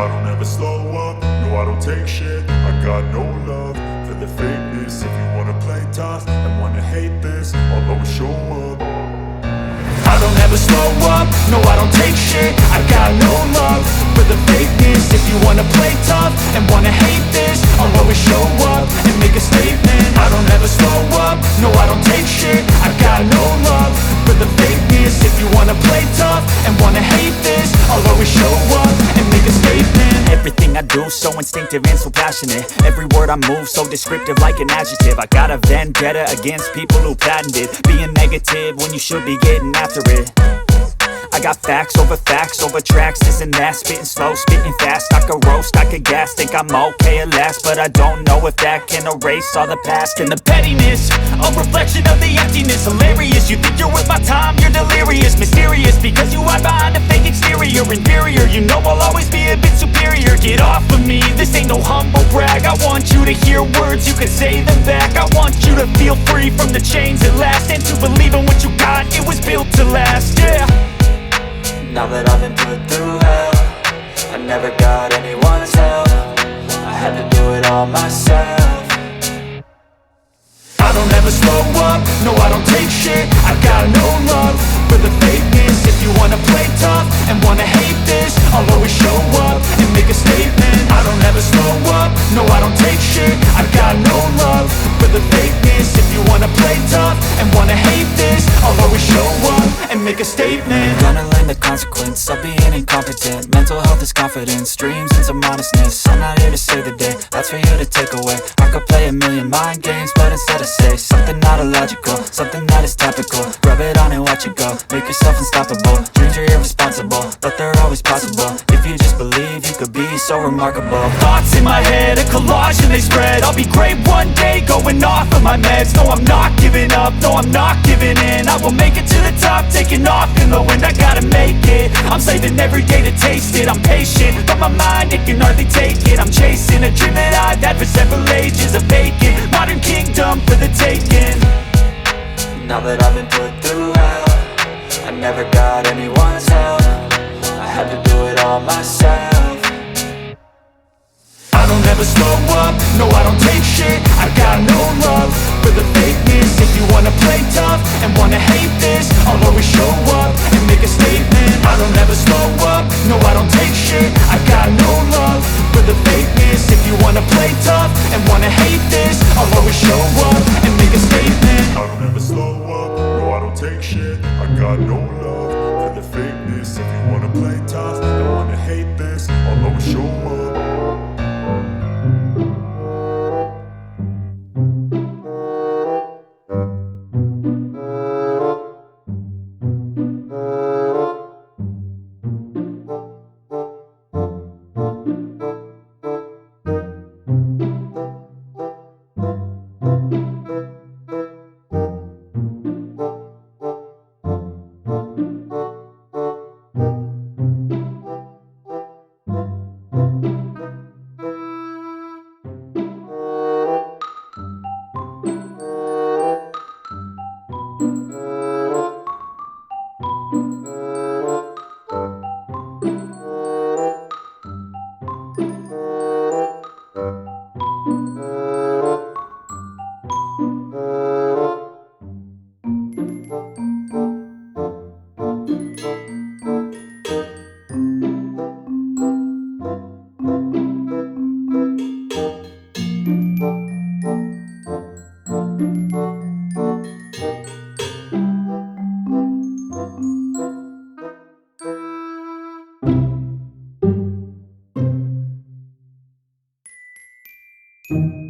I don't ever slow up, no I don't take shit. I got no love for the fakeness. If you wanna play tough and wanna hate this, I'll always show up. I don't ever slow up, no I don't take shit. I got no love for the fakeness. If you wanna play tough and wanna hate this, I'll always show up and make a statement. I don't ever slow up, no I don't take shit. I got no love for the fakeness. If you wanna play tough and wanna hate this, I'll always show up and make a statement. Everything I do so instinctive and so passionate. Every word I move so descriptive like an adjective. I got a vendetta against people who patented being negative when you should be getting after it. I got facts over tracks, this and that. Spitting slow, spitting fast. I could roast, I could gas. Think I'm okay at last, but I don't know if that can erase all the past. And the pettiness, a reflection of the emptiness. Hilarious, you think you're worth my time, you're delirious. Mysterious, because you hide behind a fake exterior. Inferior, you know I'll always be a bit superior. Get off of me, this ain't no humble brag. I want you to hear words, you can say them back. I want you to feel free from the chains at last, and to believe in what you got, it was built to last, yeah. Now that I've been put through hell, I never got anyone's help. I had to do it all myself. I don't ever slow up, no I don't take shit. I got no love for the fakeness. If you wanna play tough and wanna hate this, I'll always show up and make a statement. I don't ever slow up, no I don't take shit. I got no love for the fakeness. If you wanna play tough and wanna hate this, I'll always show up and make a statement. Gonna learn the consequence of being incompetent. Mental health is confidence, dreams into modestness. I'm not here to save the day, that's for you to take away. I could play a million mind games, but instead I say something not illogical, something that is topical. Rub it on and watch it go, make yourself unstoppable. Dreams are irresponsible, but they're always possible. If you just believe, you could be so remarkable. Thoughts in my head, a collage and they spread. I'll be great one day, going off of my meds. No, I'm not giving up, no, I'm not giving in. I will make it to the top, taking off in the wind. I gotta make it, I'm saving every day to taste it. I'm patient, but my mind, it can hardly take it. I'm chasing a dream that I've had for several ages. A vacant, modern kingdom for the taking. Now that I've been put through hell, I never got anyone's help. I had to do it all myself. I don't ever slow up, no I don't take shit. I got no love for the fakeness. If you wanna play tough and wanna hate this, I'll always show up and make a statement. I don't ever slow up, no I don't take shit. I got no love for the fakeness. If you wanna play tough and wanna hate this, I'll always show up and make a statement. I don't ever slow up, no I don't take shit. I got no love for the fakeness. If you wanna play tough and wanna hate this, I'll always show up. Thank you.